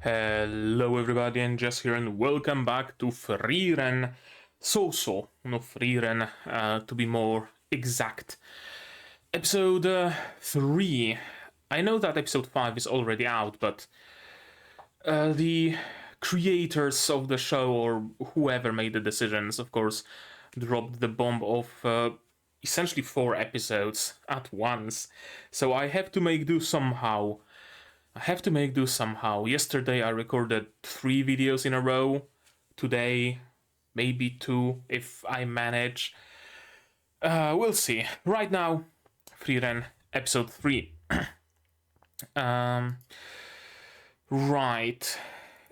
Hello everybody, and Jess here, and welcome back to Frieren. Sousou no Frieren, to be more exact. Episode 3. I know that episode 5 is already out, but the creators of the show, or whoever made the decisions, of course, dropped the bomb of essentially 4 episodes at once. So I have to make do somehow. Yesterday I recorded 3 videos in a row. Today, maybe 2 if I manage. We'll see. Right now, Frieren, episode 3. Right.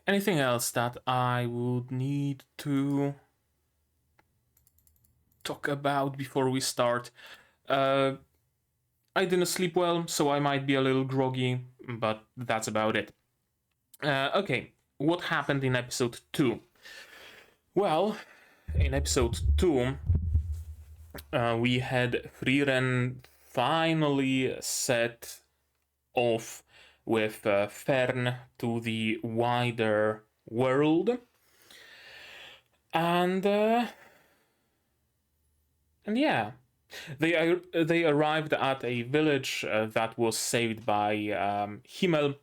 Anything else that I would need to talk about before we start? I didn't sleep well, so I might be a little groggy, but that's about it. Okay, what happened in episode 2? Well, in episode 2, we had Frieren finally set off with Fern to the wider world. And yeah. They arrived at a village that was saved by Himmel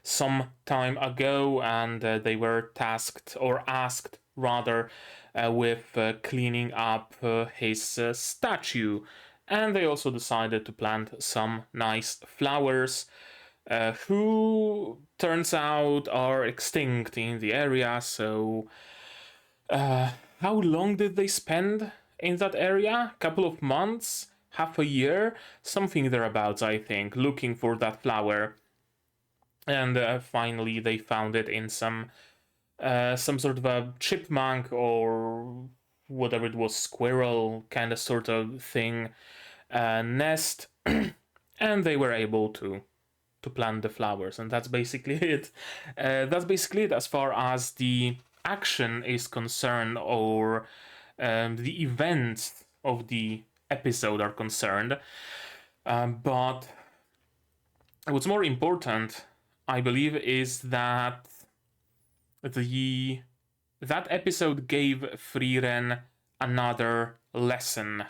some time ago, and they were tasked, or asked rather, with cleaning up his statue. And they also decided to plant some nice flowers, who turns out are extinct in the area. So how long did they spend in that area? Couple of months? Half a year? Something thereabouts, I think, looking for that flower. And finally they found it in some sort of a chipmunk or whatever it was, squirrel kind of sort of thing, nest. And they were able to plant the flowers, and that's basically it. That's basically it as far as the action is concerned, or the events of the episode are concerned. But what's more important, I believe, is that that episode gave Frieren another lesson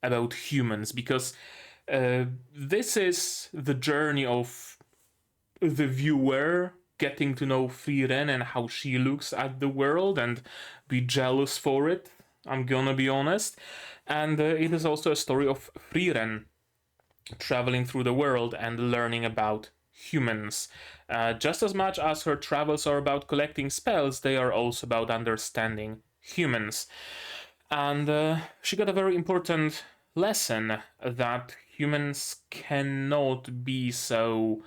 about humans, because this is the journey of the viewer getting to know Frieren and how she looks at the world and be jealous for it, I'm gonna be honest. And it is also a story of Frieren traveling through the world and learning about humans. Just as much as her travels are about collecting spells, they are also about understanding humans. And she got a very important lesson, that humans cannot be so...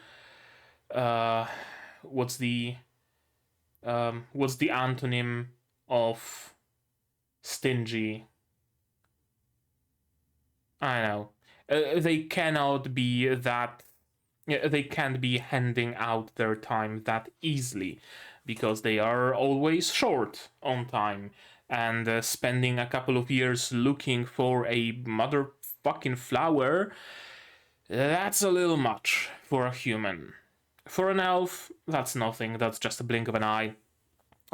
what's the antonym of stingy? I know. They cannot be that... They can't be handing out their time that easily, because they are always short on time, and spending a couple of years looking for a motherfucking flower, that's a little much for a human. For an elf, that's nothing, that's just a blink of an eye.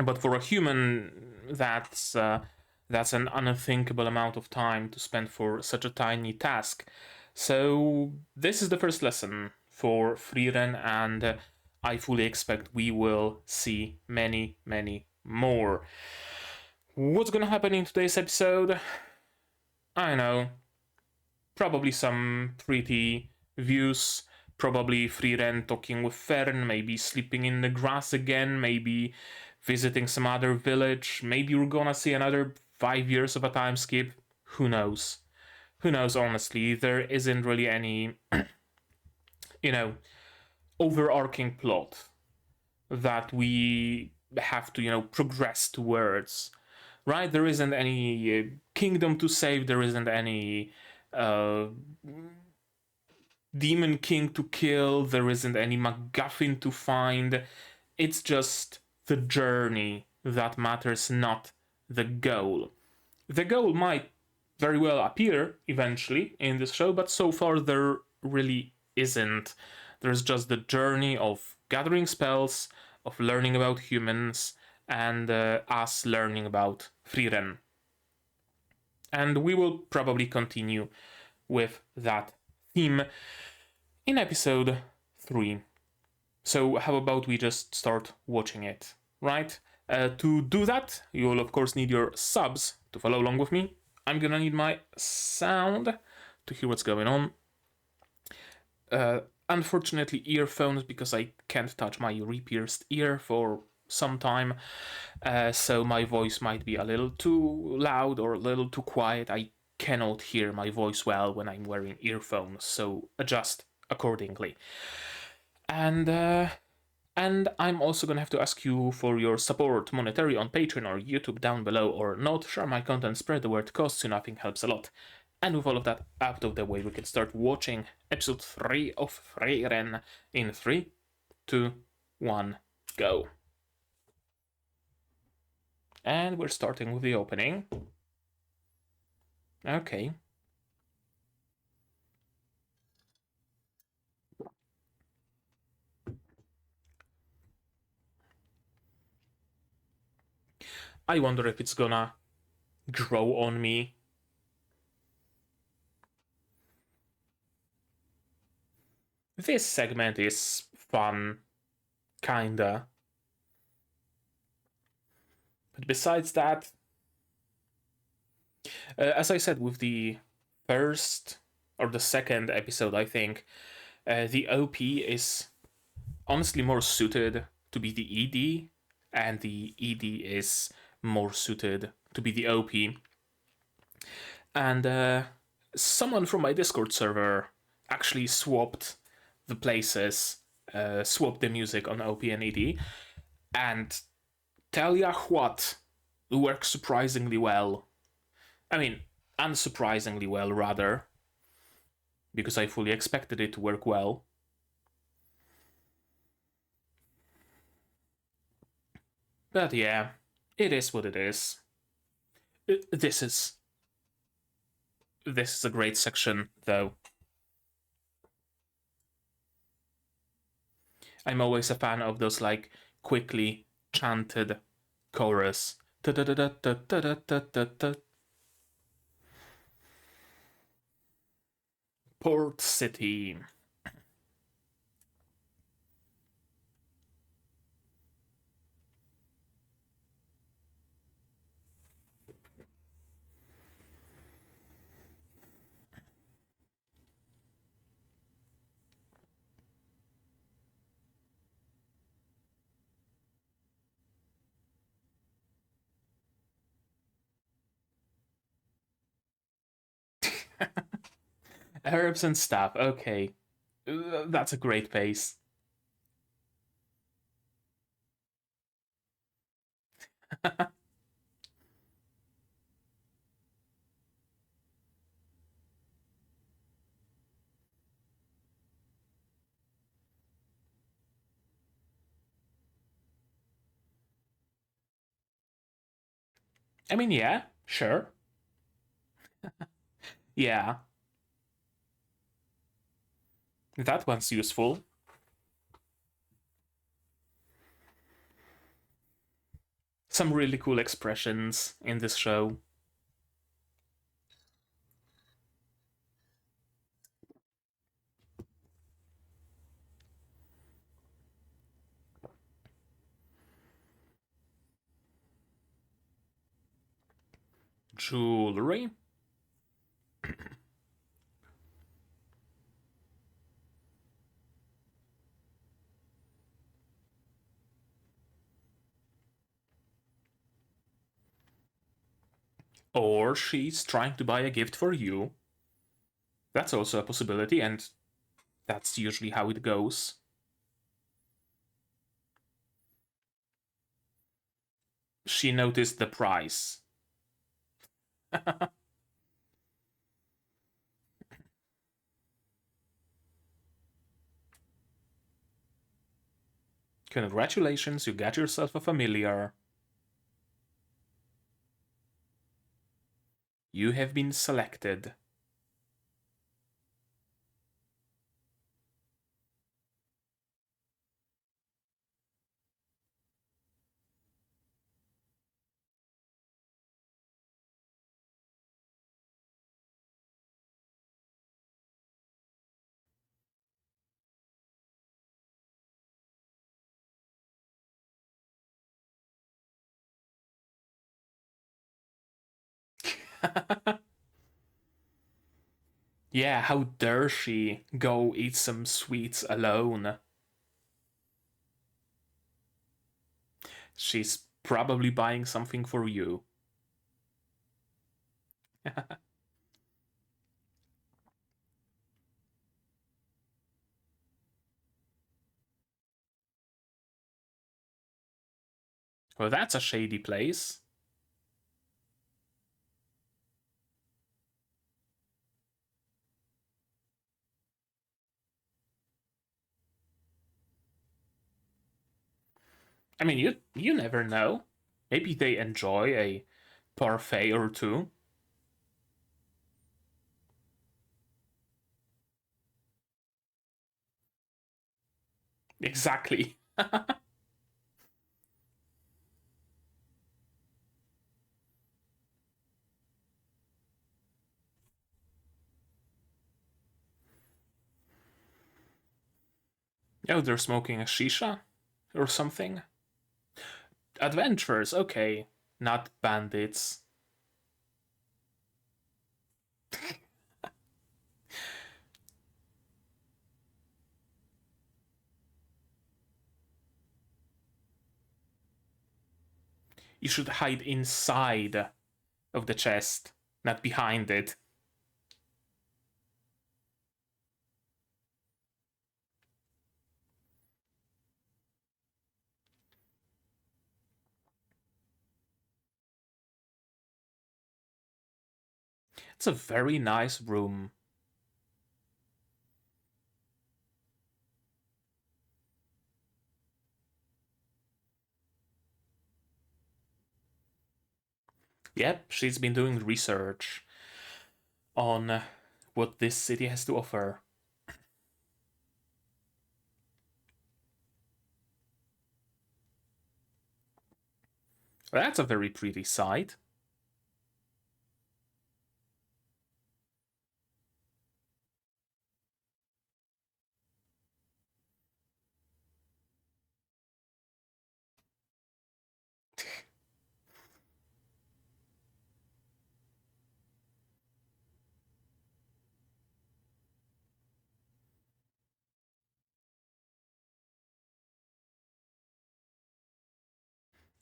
But for a human, that's an unthinkable amount of time to spend for such a tiny task. So this is the first lesson for Frieren, and I fully expect we will see many, many more. What's gonna happen in today's episode? I know. Probably some pretty views. Probably Frieren talking with Fern, maybe sleeping in the grass again, maybe visiting some other village. Maybe we're gonna see another 5 years of a time skip. Who knows? Who knows, honestly. There isn't really any, overarching plot that we have to, progress towards. Right? There isn't any kingdom to save, there isn't any demon king to kill, there isn't any MacGuffin to find. It's just the journey that matters, not the goal. The goal might very well appear eventually in this show, but so far there really isn't. There's just the journey of gathering spells, of learning about humans, and us learning about Frieren. And we will probably continue with that theme in episode 3. So how about we just start watching it, right? To do that, you will of course need your subs to follow along with me. I'm gonna need my sound to hear what's going on. Unfortunately, earphones, because I can't touch my re-pierced ear for some time, so my voice might be a little too loud or a little too quiet. I cannot hear my voice well when I'm wearing earphones, so adjust accordingly. And I'm also gonna have to ask you for your support, monetary on Patreon or YouTube down below or not. Share my content, spread the word, costs you nothing, helps a lot. And with all of that out of the way, we can start watching episode 3 of Frieren in 3, 2, 1, go. And we're starting with the opening. Okay. I wonder if it's gonna grow on me. This segment is fun, kinda. But besides that, as I said with the first or the second episode, I think, the OP is honestly more suited to be the ED, and the ED is more suited to be the OP. And someone from my Discord server actually swapped the places, swapped the music on OP and ED, and tell ya what, it works surprisingly well. I mean, unsurprisingly well, rather, because I fully expected it to work well. But yeah, it is what it is. This is a great section, though. I'm always a fan of those, like, quickly chanted chorus. Port City. Herbs and stuff, okay. That's a great pace. I mean, yeah, sure. Yeah. That one's useful. Some really cool expressions in this show. Jewelry. Or she's trying to buy a gift for you. That's also a possibility, and that's usually how it goes. She noticed the price. Congratulations, you got yourself a familiar. You have been selected. Yeah, how dare she go eat some sweets alone? She's probably buying something for you. Well, that's a shady place. I mean, you never know. Maybe they enjoy a parfait or two. Exactly. Oh, they're smoking a shisha or something. Adventurers, okay. Not bandits. You should hide inside of the chest, not behind it. It's a very nice room. Yep, she's been doing research on what this city has to offer. That's a very pretty sight.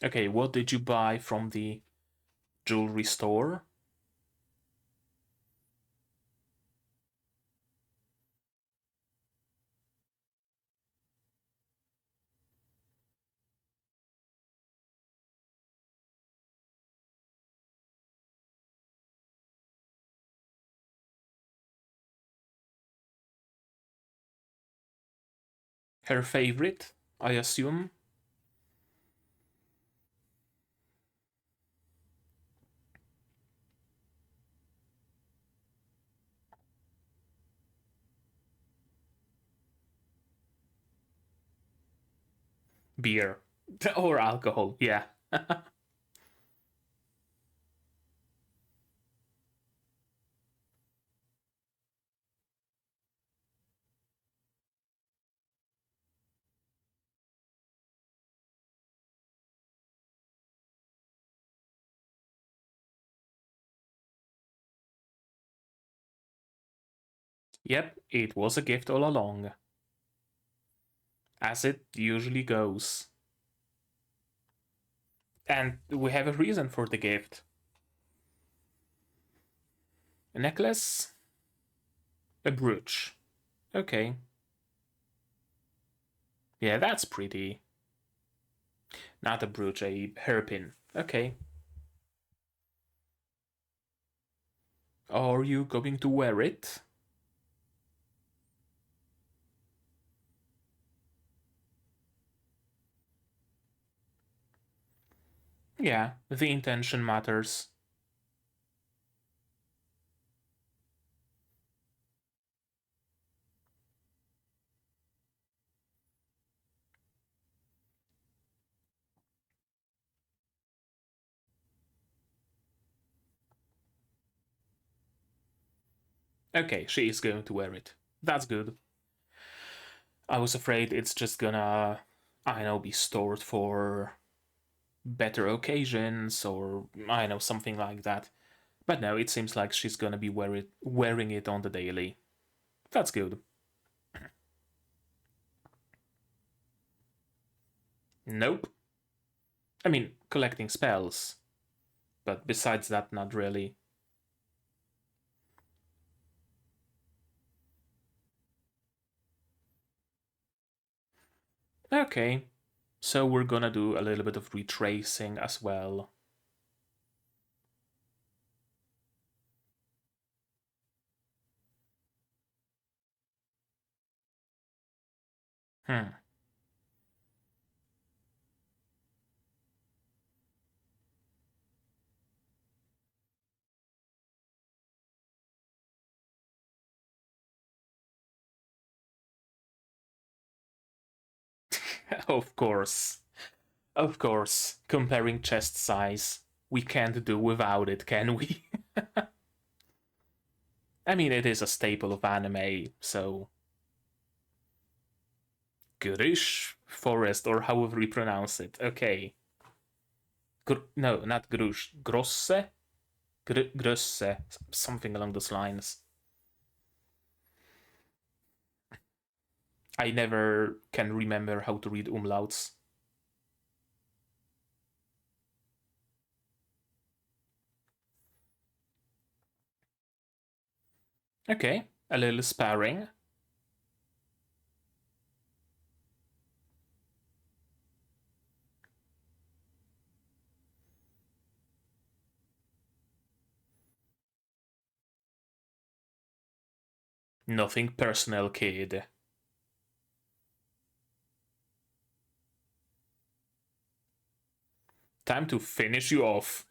Okay, what did you buy from the jewelry store? Her favorite, I assume? Beer. Or alcohol, yeah. Yep, it was a gift all along. As it usually goes. And we have a reason for the gift. A necklace? A brooch. Okay. Yeah, that's pretty. Not a brooch, a hairpin. Okay. Are you going to wear it? Yeah, the intention matters. Okay, she is going to wear it. That's good. I was afraid it's just gonna, I know, be stored for better occasions or, I know, something like that. But no, it seems like she's gonna be wearing it on the daily. That's good. Nope. I mean, collecting spells. But besides that, not really. Okay. So we're gonna do a little bit of retracing as well. Hmm. Of course. Of course. Comparing chest size. We can't do without it, can we? I mean, it is a staple of anime, so. Gurish Forest, or however you pronounce it. Okay. No, not Grush. Grosse? Grosse. Something along those lines. I never can remember how to read umlauts. Okay, a little sparring. Nothing personal, kid. Time to finish you off.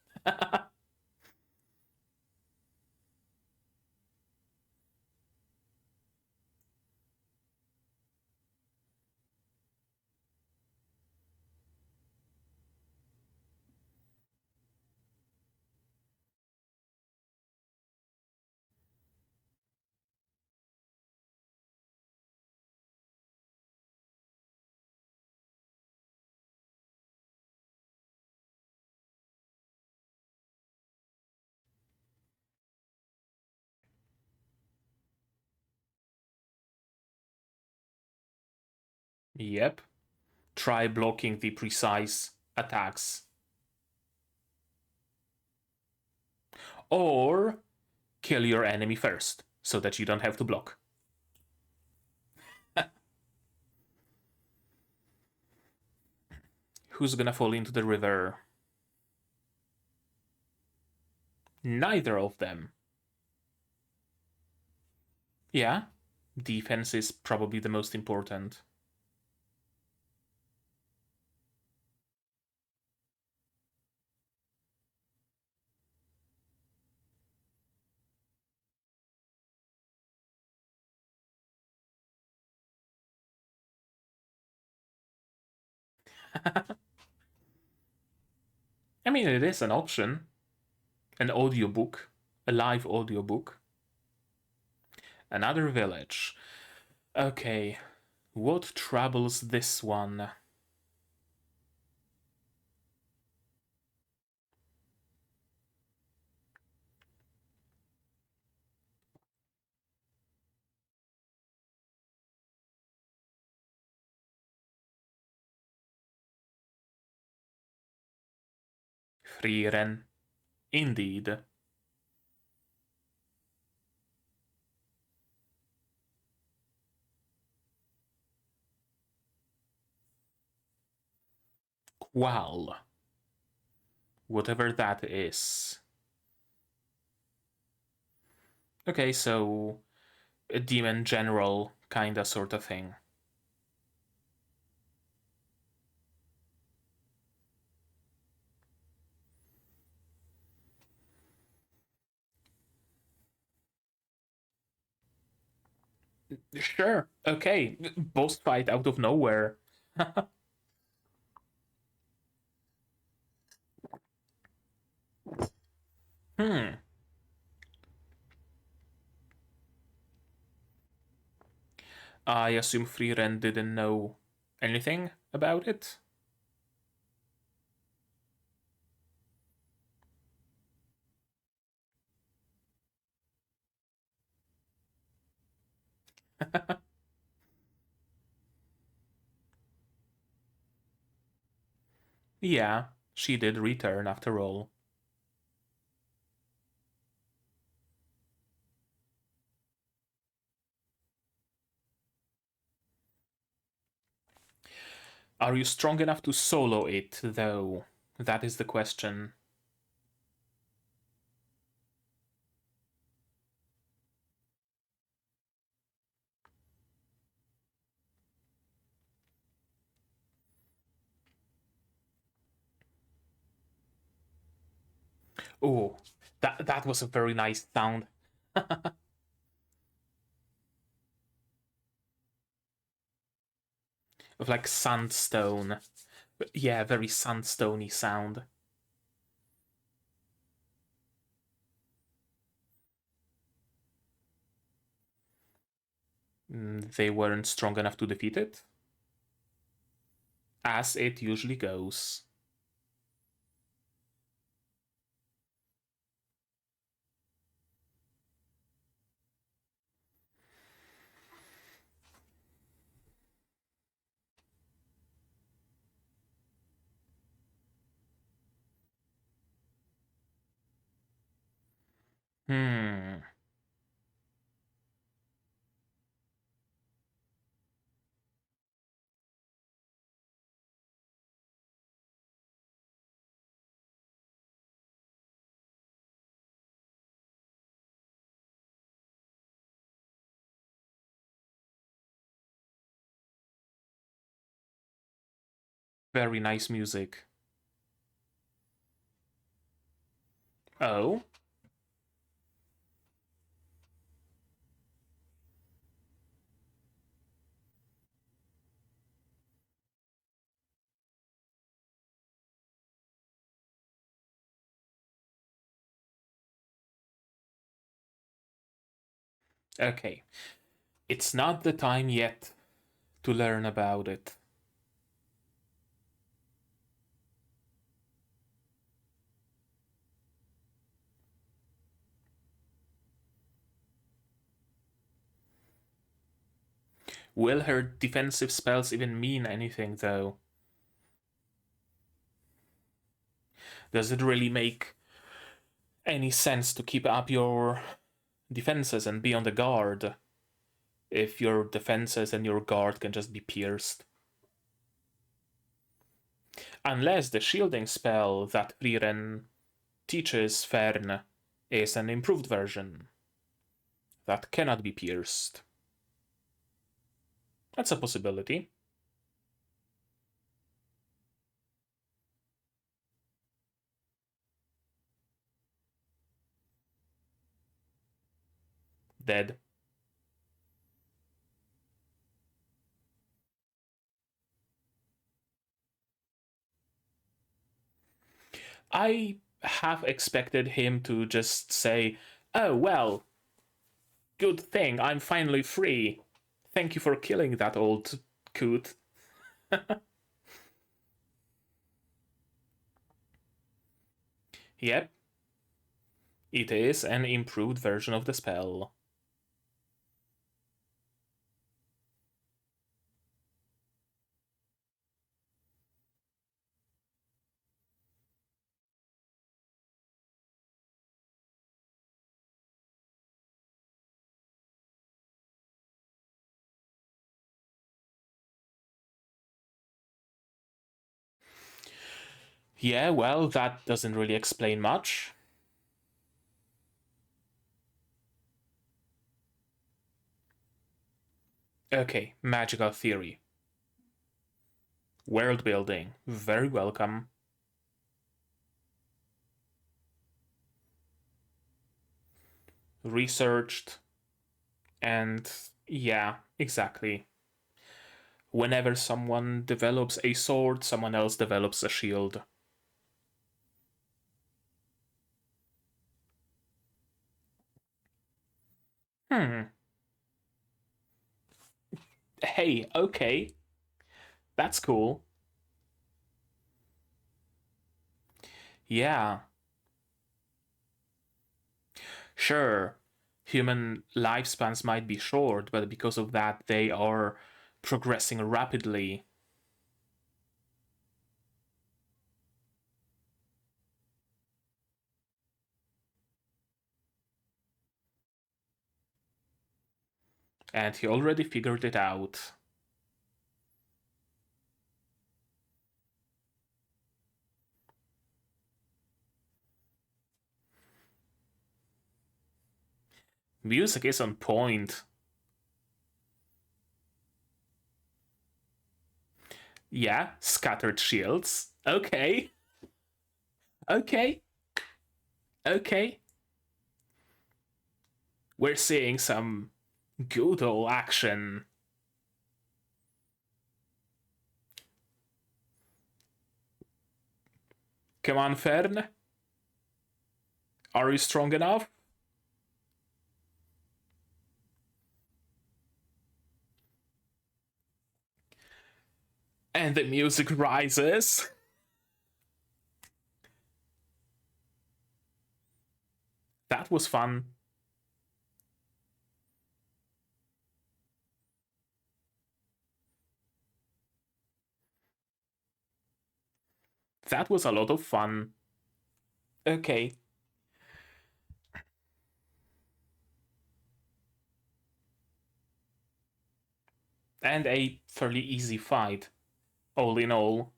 Yep. Try blocking the precise attacks. Or kill your enemy first, so that you don't have to block. Who's gonna fall into the river? Neither of them. Yeah, defense is probably the most important. I mean, it is an option. An audiobook, a live audiobook. Another village. Okay, what troubles this one? Frieren. Indeed. Qual. Whatever that is. Okay, so a demon general kinda sort of thing. Sure, okay. Boss fight out of nowhere. Hmm. I assume Frieren didn't know anything about it. Yeah, she did return after all. Are you strong enough to solo it, though? That is the question. Oh, that was a very nice sound. Of like sandstone. Yeah, very sandstony sound. They weren't strong enough to defeat it, as it usually goes. Hmm. Very nice music. Oh? Okay. It's not the time yet to learn about it. Will her defensive spells even mean anything, though? Does it really make any sense to keep up your defenses and be on the guard if your defenses and your guard can just be pierced? Unless the shielding spell that Frieren teaches Fern is an improved version that cannot be pierced. That's a possibility. Dead. I have expected him to just say, "Oh, well, good thing I'm finally free. Thank you for killing that old coot." Yep, it is an improved version of the spell. Yeah, well, that doesn't really explain much. Okay, magical theory. World building. Very welcome. Researched. And yeah, exactly. Whenever someone develops a sword, someone else develops a shield. Hmm. Hey, okay. That's cool. Yeah. Sure. human lifespans might be short, but because of that, they are progressing rapidly. And he already figured it out. Music is on point. Yeah, scattered shields. Okay. Okay. Okay. We're seeing some good old action. Come on, Fern. Are you strong enough? And the music rises. That was fun. That was a lot of fun. Okay. And a fairly easy fight, all in all.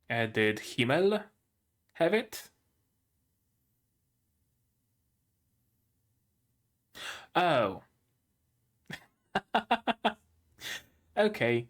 Did Himmel have it? Oh. Okay.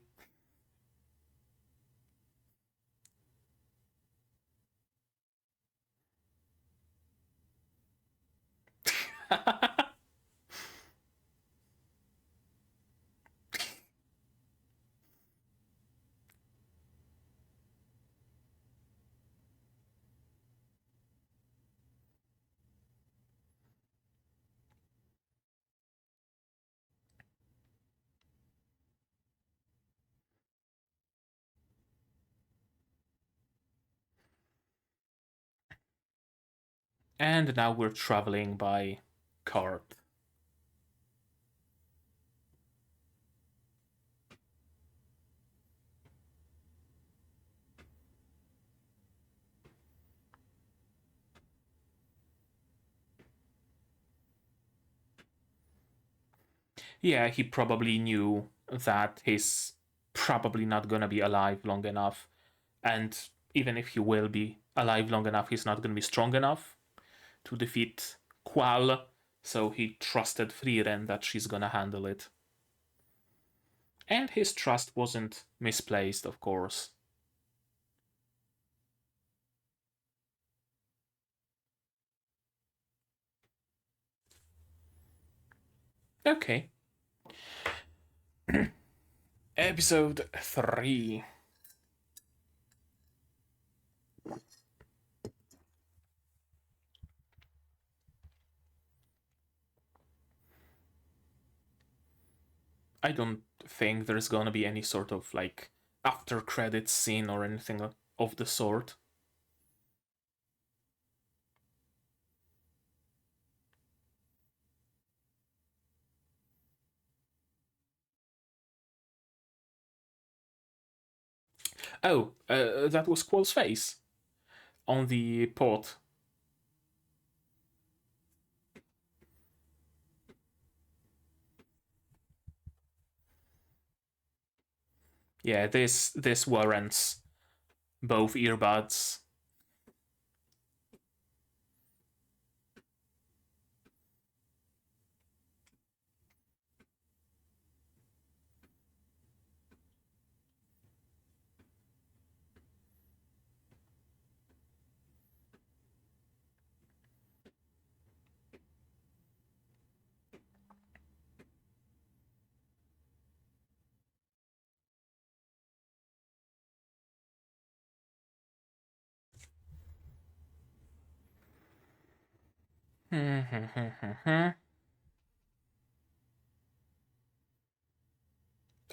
And now we're traveling by cart. Yeah, he probably knew that he's probably not gonna be alive long enough. And even if he will be alive long enough, he's not gonna be strong enough to defeat Qual. So he trusted Frieren that she's gonna handle it. And his trust wasn't misplaced, of course. Okay. Episode 3. I don't think there's gonna be any sort of like after credits scene or anything of the sort. Oh, that was Quall's face on the pot. Yeah, this warrants both earbuds.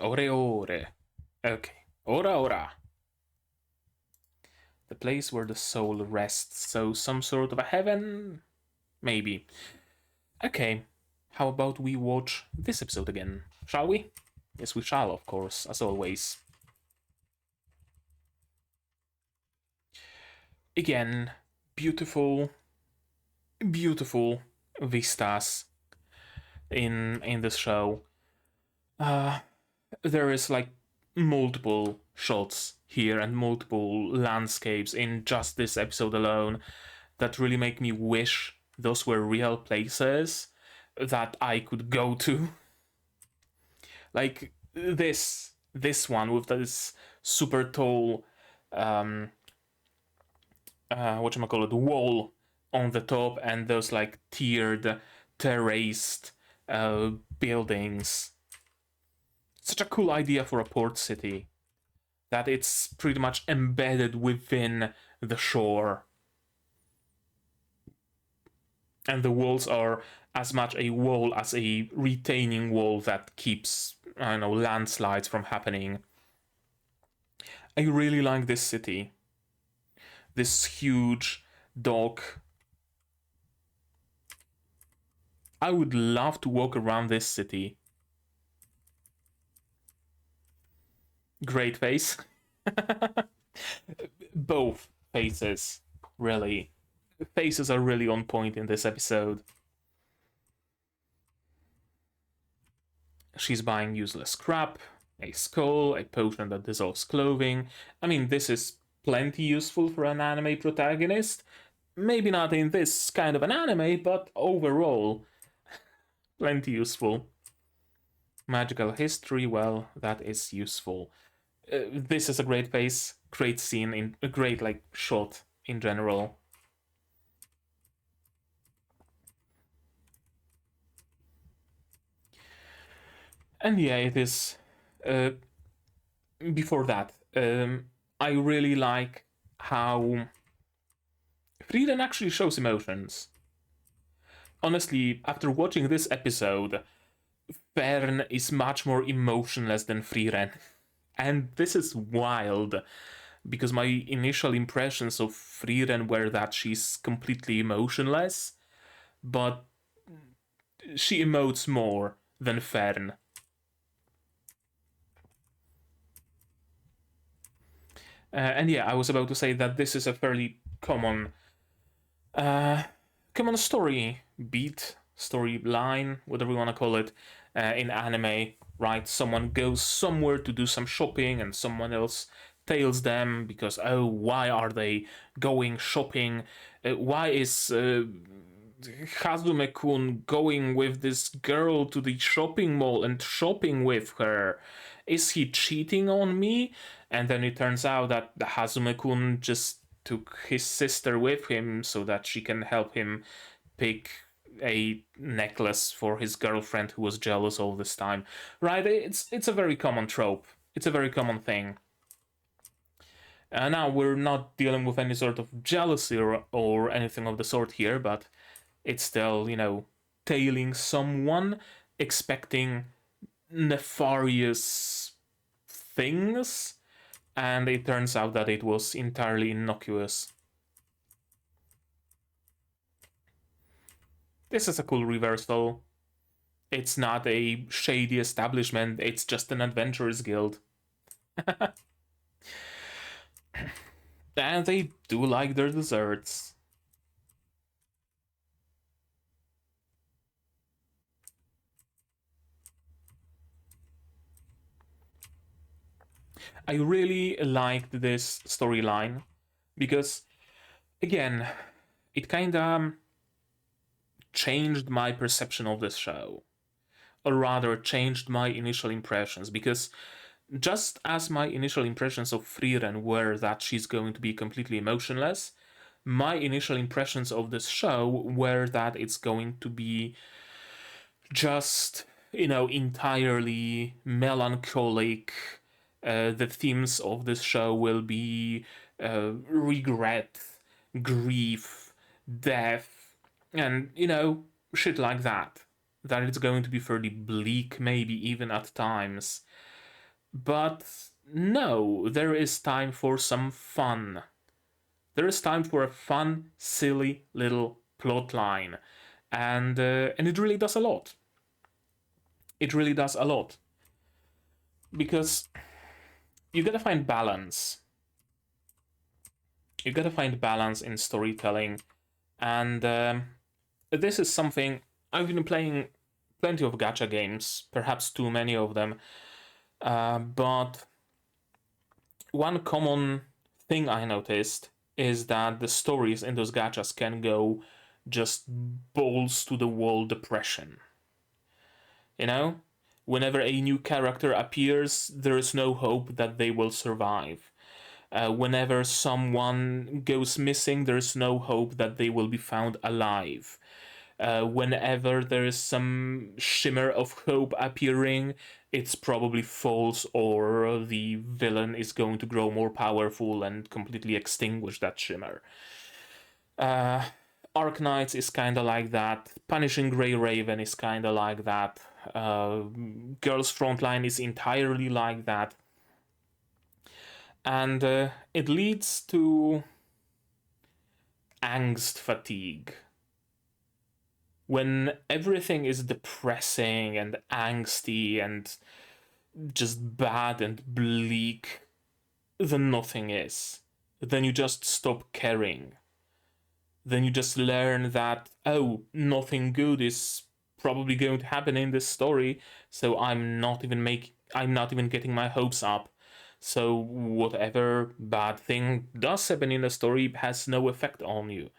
Ore ore. Okay. Ora ora. The place where the soul rests. So some sort of a heaven? Maybe. Okay. How about we watch this episode again? Shall we? Yes, we shall, of course, as always. Again, beautiful, beautiful vistas in this show. There is like multiple shots here and multiple landscapes in just this episode alone that really make me wish those were real places that I could go to. Like this one with this super tall whatchamacallit, wall on the top and those like tiered terraced buildings. Such a cool idea for a port city, that it's pretty much embedded within the shore. And the walls are as much a wall as a retaining wall that keeps, I don't know, landslides from happening. I really like this city. This huge dock. I would love to walk around this city. Great face. Both faces, really. Faces are really on point in this episode. She's buying useless crap, a skull, a potion that dissolves clothing. I mean, this is plenty useful for an anime protagonist. Maybe not in this kind of an anime, but overall, plenty useful. Magical history, well, that is useful. This is a great face, great scene, in a great like shot in general. And yeah, it is. Before that, I really like how Frieren actually shows emotions. Honestly, after watching this episode, Fern is much more emotionless than Frieren. And this is wild, because my initial impressions of Frieren were that she's completely emotionless, but she emotes more than Fern. And yeah, I was about to say that this is a fairly common common story beat, storyline, whatever you want to call it, in anime, right? Someone goes somewhere to do some shopping and someone else tails them because, oh, why are they going shopping? Why is Hazume-kun going with this girl to the shopping mall and shopping with her? Is he cheating on me? And then it turns out that the Hazume-kun just took his sister with him so that she can help him pick a necklace for his girlfriend who was jealous all this time. Right? It's a very common trope. It's a very common thing. Now we're not dealing with any sort of jealousy or anything of the sort here, but it's still, tailing someone, expecting nefarious things, and it turns out that it was entirely innocuous. This is a cool reversal. It's not a shady establishment, it's just an adventurers guild. And they do like their desserts. I really liked this storyline because, again, it kinda changed my perception of this show. Or rather, changed my initial impressions because just as my initial impressions of Frieren were that she's going to be completely emotionless, my initial impressions of this show were that it's going to be just, entirely melancholic. The themes of this show will be regret, grief, death, And, shit like that. That it's going to be fairly bleak, maybe even at times. But no, there is time for some fun. There is time for a fun, silly little plotline. And it really does a lot. It really does a lot. Because you gotta find balance. You gotta find balance in storytelling. And this is something I've been playing plenty of gacha games, perhaps too many of them. But one common thing I noticed is that the stories in those gachas can go just balls to the wall depression. Whenever a new character appears, there is no hope that they will survive. Whenever someone goes missing, there's no hope that they will be found alive. Whenever there is some shimmer of hope appearing, it's probably false, or the villain is going to grow more powerful and completely extinguish that shimmer. Arknights is kinda like that. Punishing Grey Raven is kinda like that. Girls Frontline is entirely like that. And it leads to angst fatigue. When everything is depressing and angsty and just bad and bleak, then nothing is. Then you just stop caring. Then you just learn that, oh, nothing good is probably going to happen in this story, so I'm not even getting my hopes up. So whatever bad thing does happen in the story has no effect on you.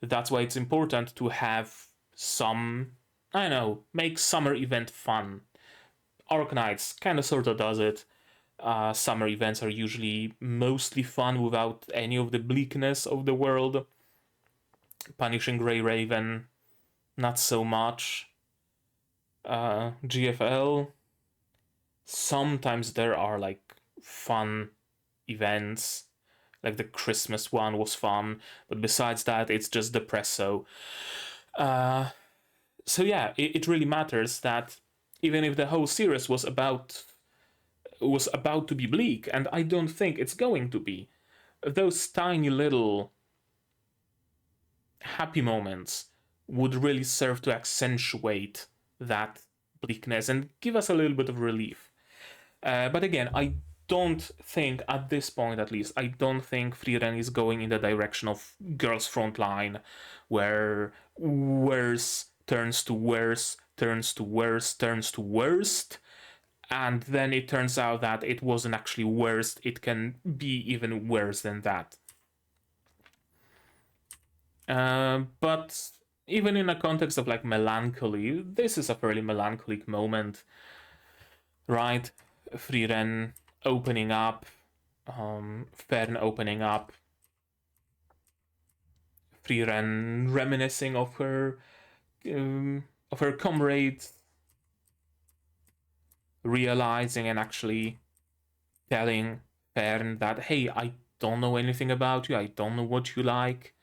That's why it's important to have some, I don't know, make summer event fun. Arknights kinda sorta does it. Summer events are usually mostly fun without any of the bleakness of the world. Punishing Grey Raven, not so much. GFL, sometimes there are like fun events, like the Christmas one was fun, but besides that, it's just depresso. So yeah, it really matters that even if the whole series was about to be bleak, and I don't think it's going to be, those tiny little happy moments would really serve to accentuate that bleakness and give us a little bit of relief. But again, I don't think, at this point at least, I don't think Frieren is going in the direction of Girls Frontline, where worse turns to worse, turns to worse, turns to worst, and then it turns out that it wasn't actually worst, it can be even worse than that. But even in a context of like melancholy, this is a fairly melancholic moment, right? Frieren opening up, Fern opening up, Frieren reminiscing of her comrades, realizing and actually telling Fern that, hey, I don't know anything about you, I don't know what you like.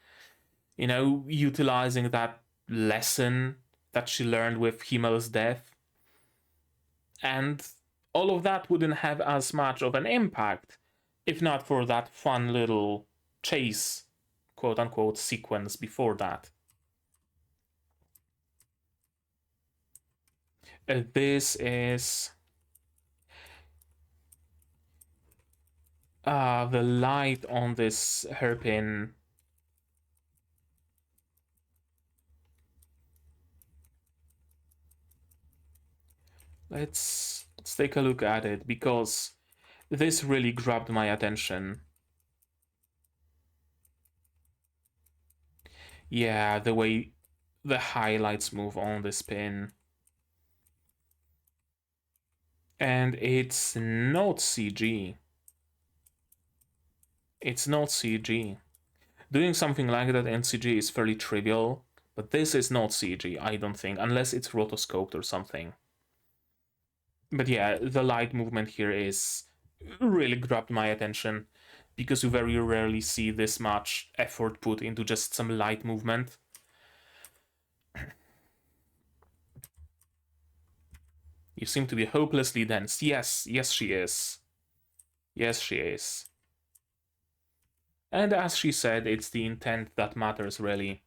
Utilizing that lesson that she learned with Himmel's death. And all of that wouldn't have as much of an impact if not for that fun little chase, quote unquote, sequence before that. This is the light on this hairpin. Let's take a look at it, because this really grabbed my attention. Yeah, the way the highlights move on this pin. And it's not CG. It's not CG. Doing something like that in CG is fairly trivial, but this is not CG, I don't think, unless it's rotoscoped or something. But yeah, the light movement here is really grabbed my attention, because you very rarely see this much effort put into just some light movement. You seem to be hopelessly dense. Yes, yes she is. Yes, she is. And as she said, it's the intent that matters, really.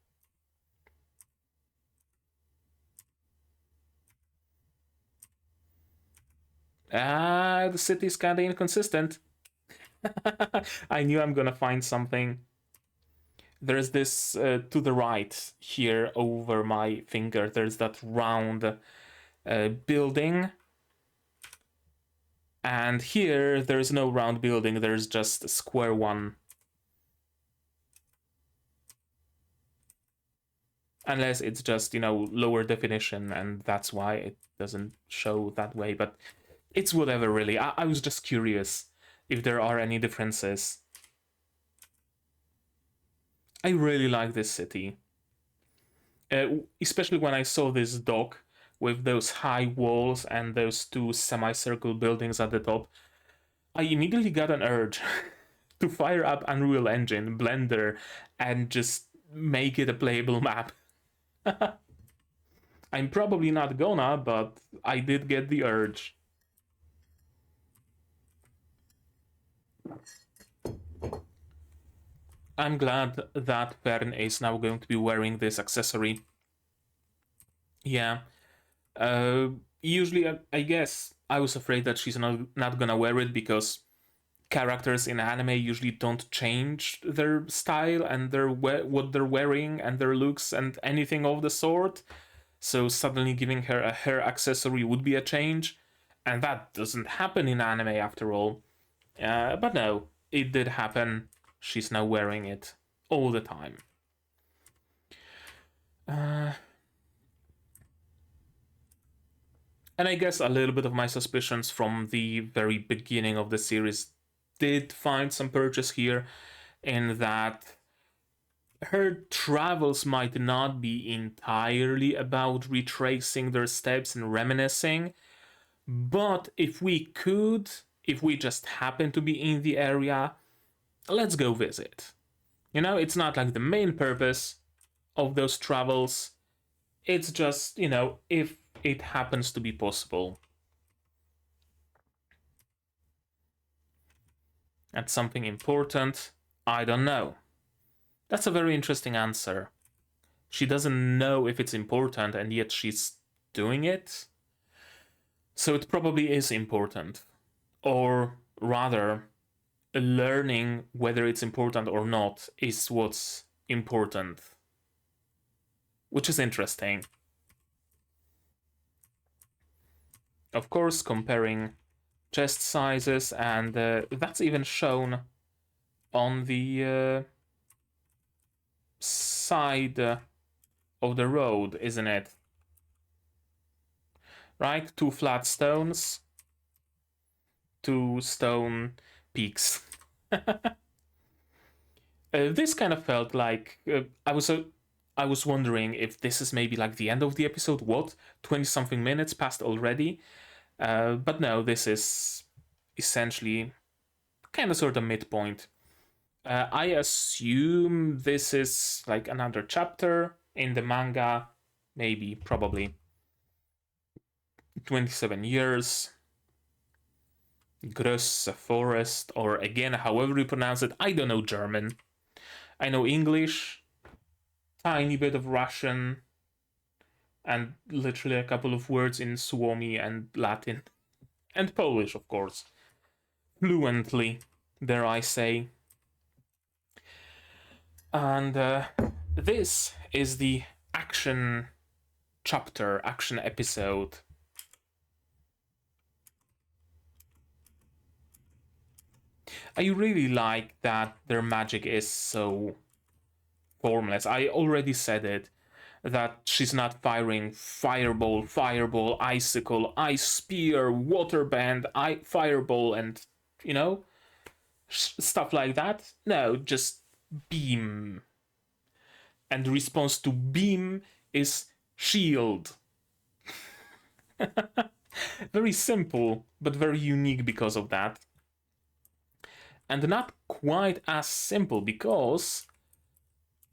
The city's kinda inconsistent. I knew I'm gonna find something. There's this to the right here over my finger. There's that round building. And here, there's no round building. There's just a square one. Unless it's just, you know, lower definition, and that's why it doesn't show that way. But it's whatever, really. I was just curious if there are any differences. I really like this city. Especially when I saw this dock with those high walls and those two semicircle buildings at the top. I immediately got an urge to fire up Unreal Engine, Blender, and just make it a playable map. I'm probably not gonna, but I did get the urge. I'm glad that Frieren is now going to be wearing this accessory. Yeah. Usually, I guess I was afraid that she's not gonna wear it because characters in anime usually don't change their style and what they're wearing and their looks and anything of the sort. So suddenly giving her a hair accessory would be a change, and that doesn't happen in anime after all. But no, it did happen. She's now wearing it all the time. And I guess a little bit of my suspicions from the very beginning of the series did find some purchase here, in that her travels might not be entirely about retracing their steps and reminiscing, but if we just happen to be in the area, let's go visit. You know, it's not like the main purpose of those travels, it's just, you know, if it happens to be possible. That's something important? I don't know. That's a very interesting answer. She doesn't know if it's important, and yet she's doing it. So it probably is important. Or rather, learning whether it's important or not is what's important. Which is interesting. Of course, comparing chest sizes, and that's even shown on the side of the road, isn't it? Right? 2 flat stones, 2 stone peaks. This kind of felt like I was wondering if this is maybe like the end of the episode. What? 20 something minutes passed already? But no, this is essentially kind of sort of midpoint. I assume this is like another chapter in the manga, maybe, probably. 27 years. Grösse forest, or again, however you pronounce it. I don't know German. I know English, tiny bit of Russian, and literally a couple of words in Suomi and Latin. And Polish, of course. Fluently, dare I say. And this is the action chapter, action episode. I really like that their magic is so formless. I already said it, that she's not firing fireball, fireball, icicle, ice spear, water band, fireball, and, you know, stuff like that. No, just beam. And the response to beam is shield. Very simple, but very unique because of that. And not quite as simple because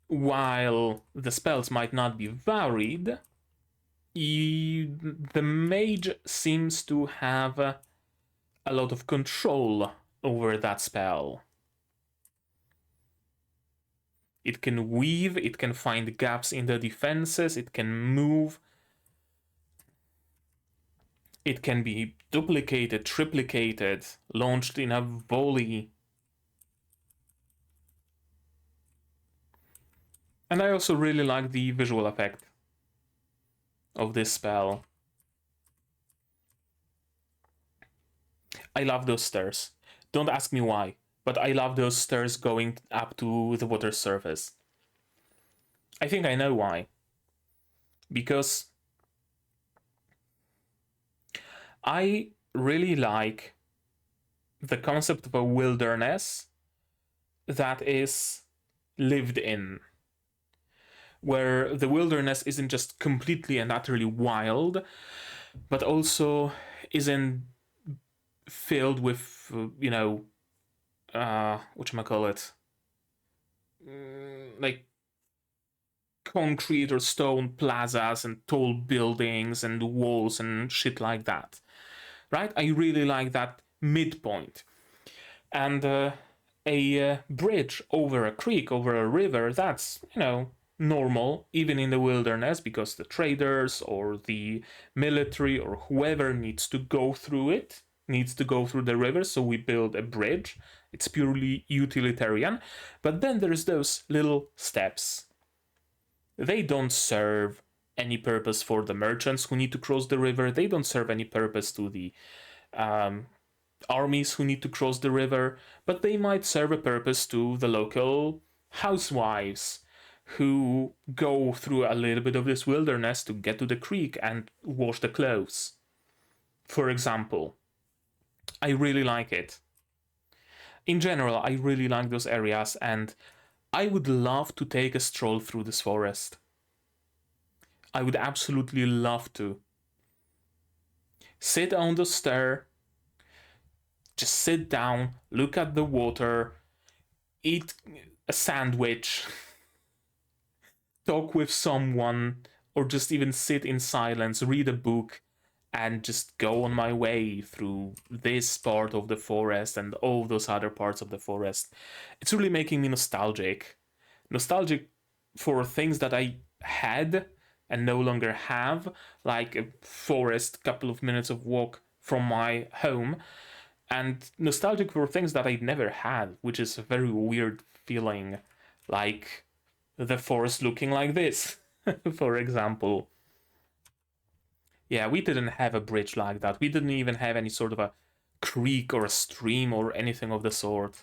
while the spells might not be varied, the mage seems to have a lot of control over that spell. It can weave, it can find gaps in the defenses, it can move. It can be duplicated, triplicated, launched in a volley. And I also really like the visual effect of this spell. I love those stairs. Don't ask me why, but I love those stairs going up to the water surface. I think I know why. Because I really like the concept of a wilderness that is lived in, where the wilderness isn't just completely and utterly wild, but also isn't filled with, whatchamacallit, like concrete or stone plazas and tall buildings and walls and shit like that, right? I really like that midpoint. And a bridge over a creek, over a river, that's, normal, even in the wilderness, because the traders or the military or whoever needs to go through it, needs to go through the river, so we build a bridge. It's purely utilitarian. But then there's those little steps. They don't serve any purpose for the merchants who need to cross the river. They don't serve any purpose to the armies who need to cross the river, but they might serve a purpose to the local housewives who go through a little bit of this wilderness to get to the creek and wash the clothes, for example. I really like it. In general, I really like those areas, and I would love to take a stroll through this forest. I would absolutely love to. Sit on the stair, just sit down, look at the water, eat a sandwich, talk with someone, or just even sit in silence, read a book, and just go on my way through this part of the forest and all those other parts of the forest. It's really making me nostalgic. Nostalgic for things that I had and no longer have, like a forest, couple of minutes of walk from my home, and nostalgic for things that I never had, which is a very weird feeling, like the forest looking like this, for example. Yeah, we didn't have a bridge like that. We didn't even have any sort of a creek or a stream or anything of the sort.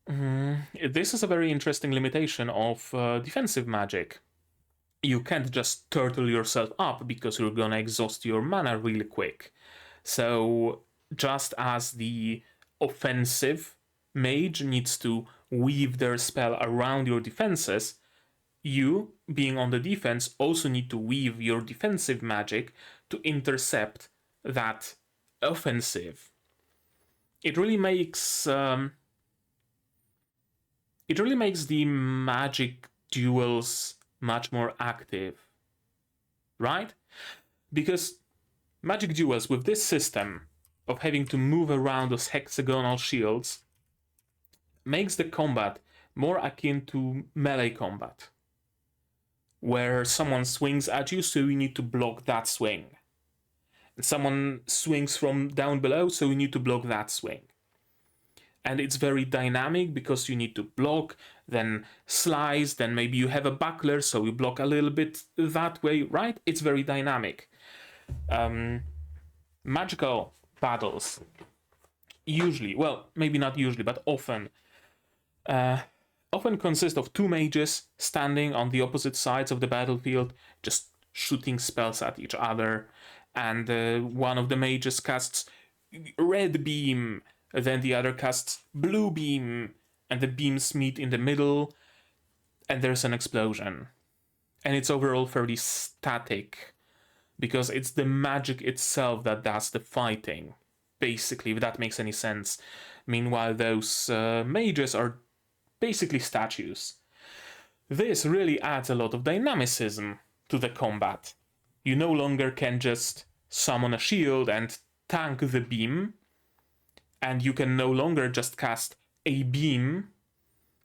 This is a very interesting limitation of defensive magic. You can't just turtle yourself up because you're gonna exhaust your mana really quick. So, just as the offensive mage needs to weave their spell around your defenses, you, being on the defense, also need to weave your defensive magic to intercept that offensive. It really makes the magic duels much more active, right? Because magic duels with this system of having to move around those hexagonal shields makes the combat more akin to melee combat, where someone swings at you, so you need to block that swing. And someone swings from down below, so you need to block that swing. And it's very dynamic because you need to block, then slice, then maybe you have a buckler, so you block a little bit that way, right? It's very dynamic. Magical battles usually, well, maybe not usually, but often consist of two mages standing on the opposite sides of the battlefield, just shooting spells at each other, and one of the mages casts red beam, then the other casts blue beam, and the beams meet in the middle, and there's an explosion. And it's overall fairly static, because it's the magic itself that does the fighting, basically, if that makes any sense. Meanwhile, those mages are basically statues. This really adds a lot of dynamicism to the combat. You no longer can just summon a shield and tank the beam, and you can no longer just cast a beam.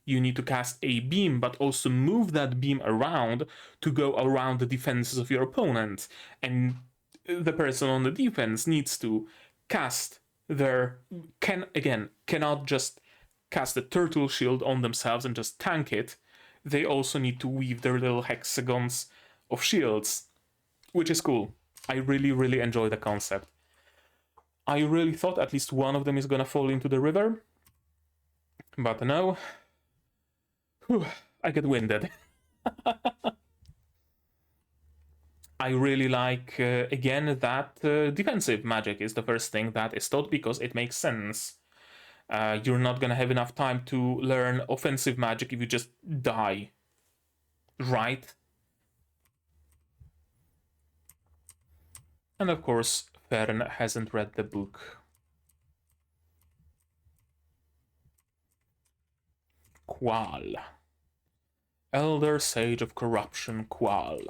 You need to cast a beam, but also move that beam around to go around the defenses of your opponent. And the person on the defense needs to cast cannot just cast a turtle shield on themselves and just tank it. They also need to weave their little hexagons of shields, which is cool. I really, really enjoy the concept. I really thought at least one of them is gonna fall into the river, but no. Whew, I get winded. I really like, again, that defensive magic is the first thing that is taught because it makes sense. You're not gonna have enough time to learn offensive magic if you just die, right? And of course, Frieren hasn't read the book. Qual. Elder Sage of Corruption, Qual.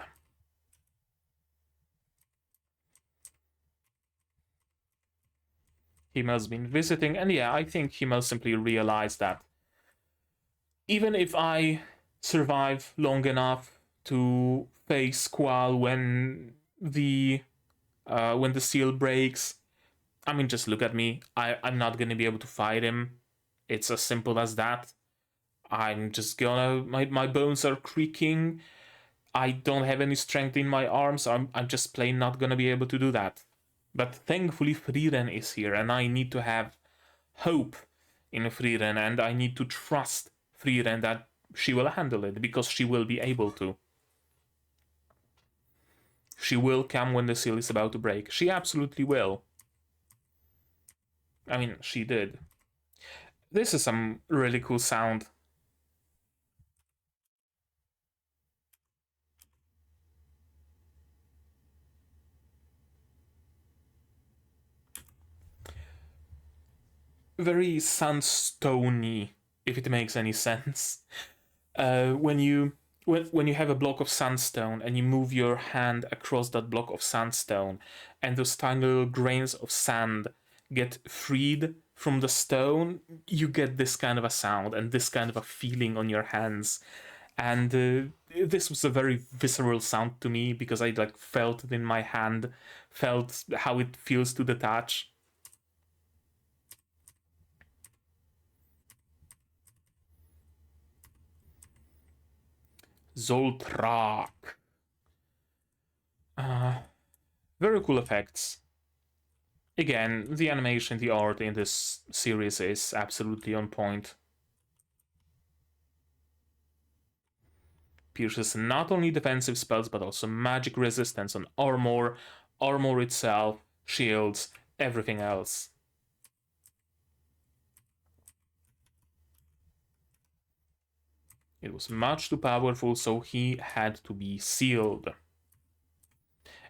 Himmel's been visiting, and yeah, I think Himmel simply realized that even if I survive long enough to face Qual when the seal breaks, I mean, just look at me. I'm not gonna be able to fight him. It's as simple as that. I'm just gonna... My bones are creaking. I don't have any strength in my arms. I'm just plain not gonna be able to do that. But thankfully Frieren is here, and I need to have hope in Frieren, and I need to trust Frieren that she will handle it, because she will be able to. She will come when the seal is about to break. She absolutely will. I mean, she did. This is some really cool sound. Very sandstone-y, if it makes any sense. When you have a block of sandstone and you move your hand across that block of sandstone, and those tiny little grains of sand get freed from the stone, you get this kind of a sound and this kind of a feeling on your hands. And this was a very visceral sound to me because I like felt it in my hand, felt how it feels to the touch. Zoltrak. Very cool effects. Again, the animation, the art in this series is absolutely on point. Pierces not only defensive spells, but also magic resistance on armor, armor itself, shields, everything else. It was much too powerful, so he had to be sealed.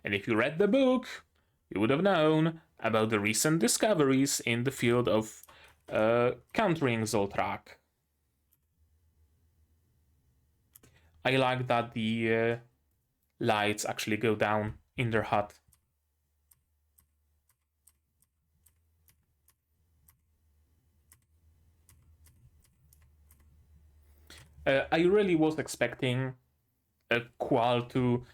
And if you read the book, you would have known about the recent discoveries in the field of countering Zoltrak. I like that the lights actually go down in their hut. I really was expecting Qual to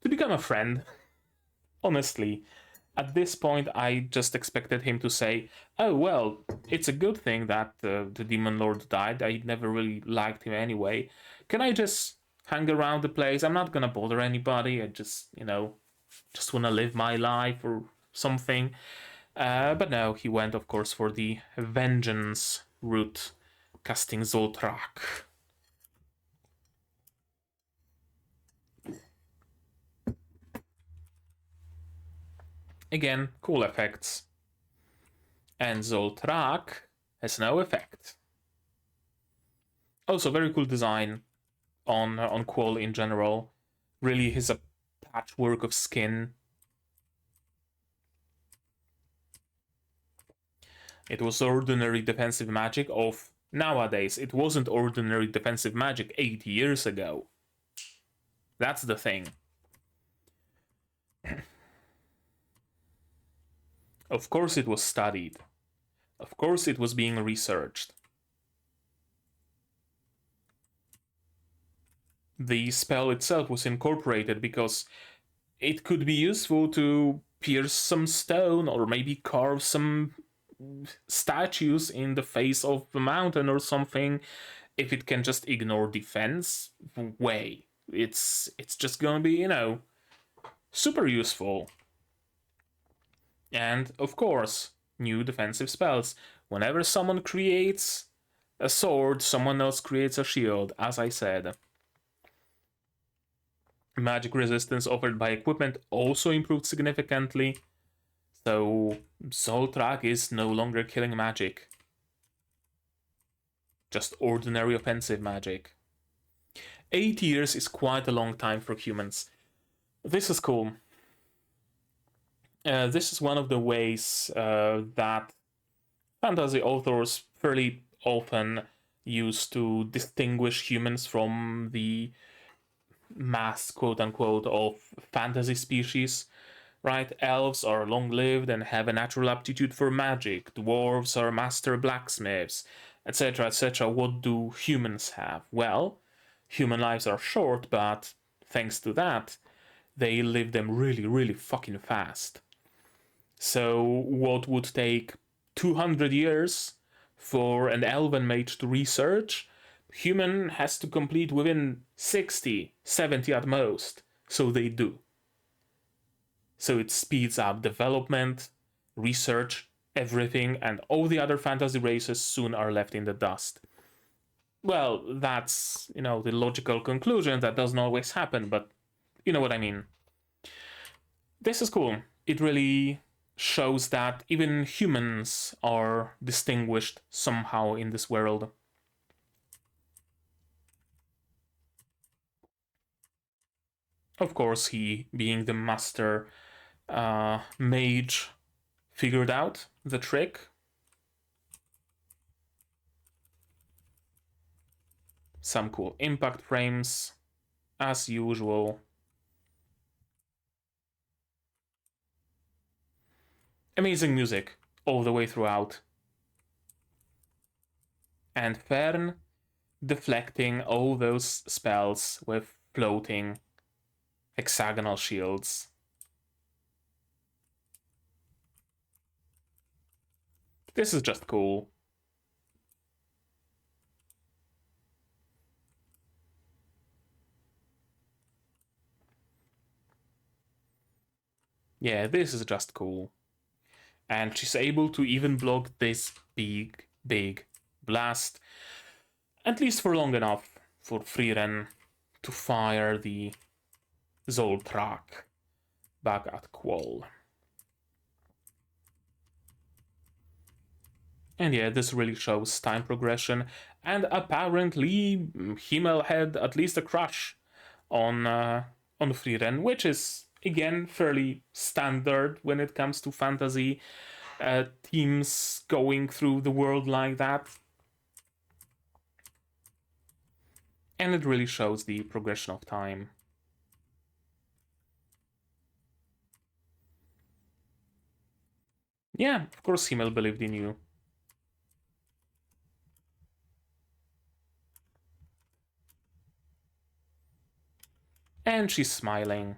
become a friend. Honestly, at this point, I just expected him to say, "Oh well, it's a good thing that the Demon Lord died. I never really liked him anyway. Can I just hang around the place? I'm not gonna bother anybody. I just, just wanna live my life or something." But no, he went, of course, for the vengeance route, casting Zoltrak. Again, cool effects. And Zoltrak has no effect. Also, very cool design on Qual in general. Really is a patchwork of skin. It was ordinary defensive magic of Nowadays, it wasn't ordinary defensive magic 80 years ago. That's the thing. Of course it was studied. Of course it was being researched. The spell itself was incorporated because it could be useful to pierce some stone or maybe carve some statues in the face of the mountain or something. If it can just ignore defense, way, it's just gonna be, you know, super useful. And of course, new defensive spells. Whenever someone creates a sword, someone else creates a shield, as I said. Magic resistance offered by equipment also improved significantly. So Zoltrak is no longer killing magic. Just ordinary offensive magic. 8 years is quite a long time for humans. This is cool. This is one of the ways that fantasy authors fairly often use to distinguish humans from the mass, quote unquote, of fantasy species. Right? Elves are long-lived and have a natural aptitude for magic. Dwarves are master blacksmiths, etc., etc. What do humans have? Well, human lives are short, but thanks to that, they live them really, really fucking fast. So what would take 200 years for an elven mage to research, human has to complete within 60, 70 at most. So they do. So it speeds up development, research, everything, and all the other fantasy races soon are left in the dust. Well, that's, you know, the logical conclusion. That doesn't always happen, but you know what I mean. This is cool. It really shows that even humans are distinguished somehow in this world. Of course, he, being the master mage, figured out the trick. Some cool impact frames, as usual. Amazing music all the way throughout. And Frieren deflecting all those spells with floating hexagonal shields. This is just cool. Yeah, this is just cool. And she's able to even block this big, big blast, at least for long enough for Frieren to fire the Zoltrak back at Quoll. And yeah, this really shows time progression, and apparently Himmel had at least a crush on Frieren, which is again fairly standard when it comes to fantasy teams going through the world like that. And it really shows the progression of time. Yeah, of course Himmel believed in you. And she's smiling.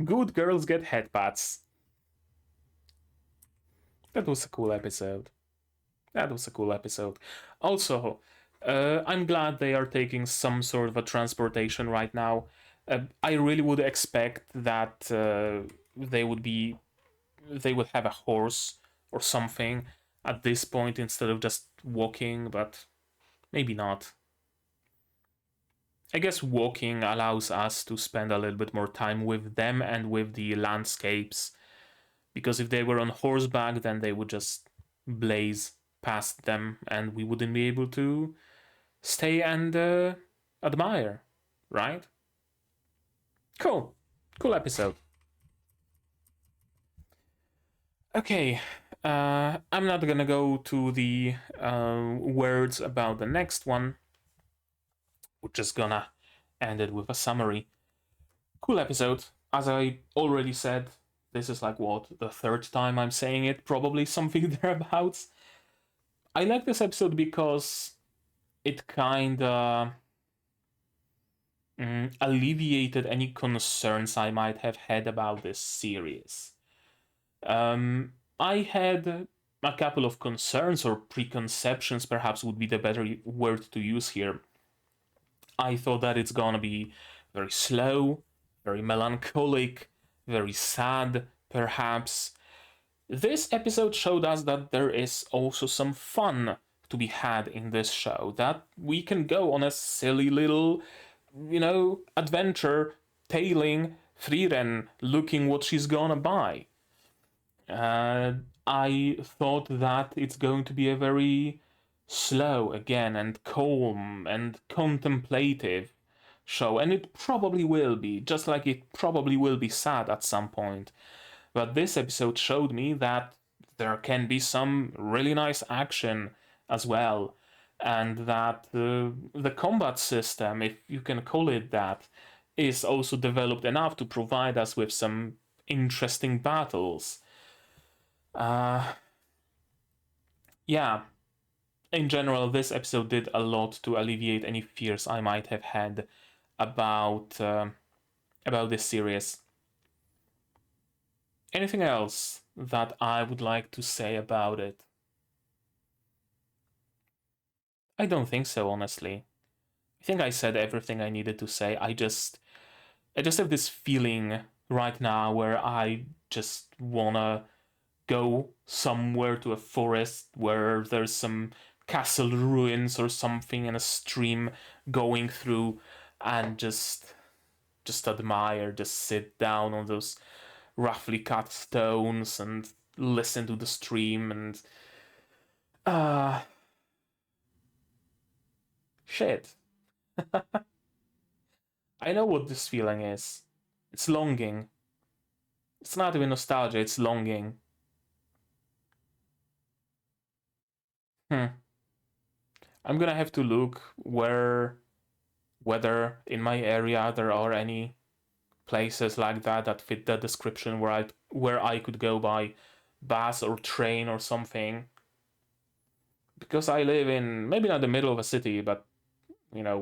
Good girls get headpats. That was a cool episode. That was a cool episode. Also, I'm glad they are taking some sort of a transportation right now. I really would expect that they would have a horse or something at this point instead of just walking, but maybe not. I guess walking allows us to spend a little bit more time with them and with the landscapes, because if they were on horseback, then they would just blaze past them and we wouldn't be able to stay and admire, right? Cool episode. Okay, I'm not gonna go to the words about the next one. We're just gonna end it with a summary. Cool episode. As I already said, this is like what, the third time I'm saying it, probably something thereabouts. I like this episode because it kinda alleviated any concerns I might have had about this series. I had a couple of concerns, or preconceptions perhaps would be the better word to use here. I thought that it's gonna be very slow, very melancholic, very sad, perhaps. This episode showed us that there is also some fun to be had in this show, that we can go on a silly little, adventure tailing Frieren, looking what she's gonna buy. I thought that it's going to be a very slow again and calm and contemplative show, and it probably will be, just like it probably will be sad at some point. But this episode showed me that there can be some really nice action as well, and that the combat system, if you can call it that, is also developed enough to provide us with some interesting battles. Yeah, in general, this episode did a lot to alleviate any fears I might have had about this series. Anything else that I would like to say about it? I don't think so, honestly. I think I said everything I needed to say. I just have this feeling right now where I just wanna go somewhere to a forest where there's some castle ruins or something and a stream going through, and just admire, just sit down on those roughly cut stones and listen to the stream and shit. I know what this feeling is. It's longing. It's not even nostalgia, it's longing. I'm gonna have to look whether in my area there are any places like that fit the description where I could go by bus or train or something. Because I live in maybe not the middle of a city, but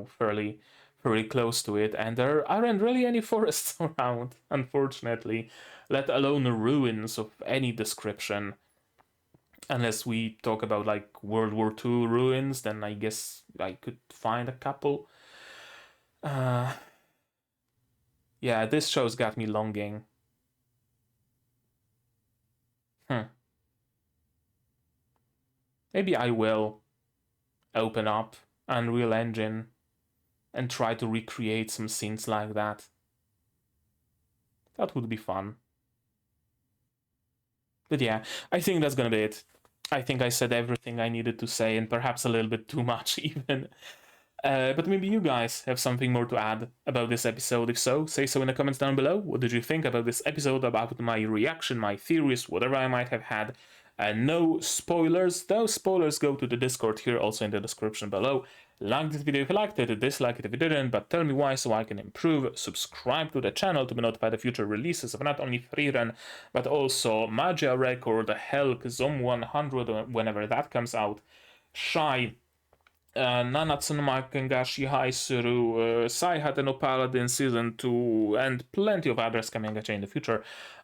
fairly close to it, and there aren't really any forests around, unfortunately, let alone ruins of any description. Unless we talk about like World War II ruins, then I guess I could find a couple. Yeah, this show's got me longing. Maybe I will open up Unreal Engine and try to recreate some scenes like that. That would be fun. But yeah, I think that's gonna be it. I think I said everything I needed to say, and perhaps a little bit too much even. But maybe you guys have something more to add about this episode. If so, say so in the comments down below. What did you think about this episode, about my reaction, my theories, whatever I might have had? No spoilers. Those spoilers go to the Discord here, also in the description below. Like this video if you liked it, dislike it if you didn't, but tell me why so I can improve. Subscribe to the channel to be notified of future releases of not only Frieren, but also Magia Record, Helk, Zom 100 whenever that comes out, Shy, Nanatsu no Makengashi Haisuru, Saihate no Paladin Season 2, and plenty of others coming at you in the future.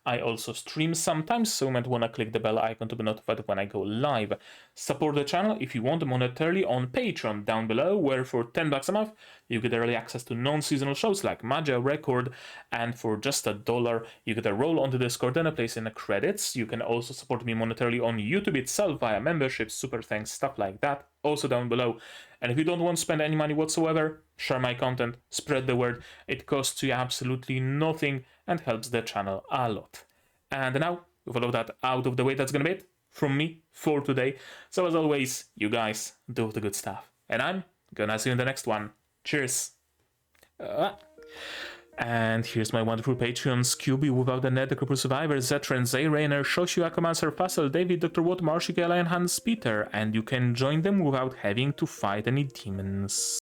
I also stream sometimes, so you might wanna click the bell icon to be notified when I go live. Support the channel if you want monetarily on Patreon down below, where for $10 a month you get early access to non-seasonal shows like Magia Record, and for just $1 you get a role on the Discord and a place in the credits. You can also support me monetarily on YouTube itself via memberships, super thanks, stuff like that, also down below. And if you don't want to spend any money whatsoever, share my content, spread the word. It costs you absolutely nothing and helps the channel a lot. And now, with all of that out of the way, that's gonna be it from me for today. So as always, you guys do the good stuff. And I'm gonna see you in the next one. Cheers. And And here's my wonderful Patreons: QB Without the Net, The Cripple Survivor, Zetran, Zay Rainer, Shoshu, Akamasar, Fassel, David, Dr. Watt, Marshik, and Hans Peter, and you can join them without having to fight any demons.